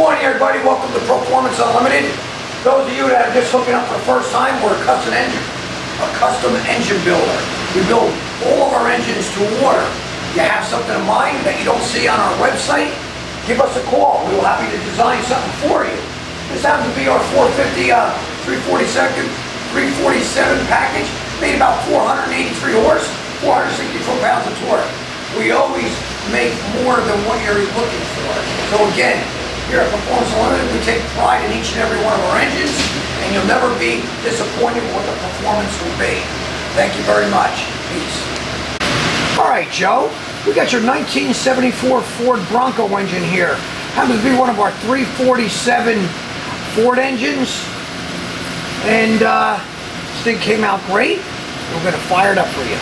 morning, everybody. Welcome to Proformance Unlimited. Those of you that are just hooking up for the first time, we're a custom engine builder. We build all of our engines to order. You have something in mind that you don't see on our website, give us a call. We're happy to design something for you. This happens to be our 450 347 package, made about 483 horse, 464 pounds of torque. We always make more than what you're looking for. So again, here at Proformance Unlimited, we take pride in each and every one of our engines, and you'll never be disappointed with what the performance will be. Thank you very much. Peace. All right, Joe, we got your 1974 Ford Bronco engine here. Happens to be one of our 347 Ford engines, and this thing came out great. We're going to fire it up for you.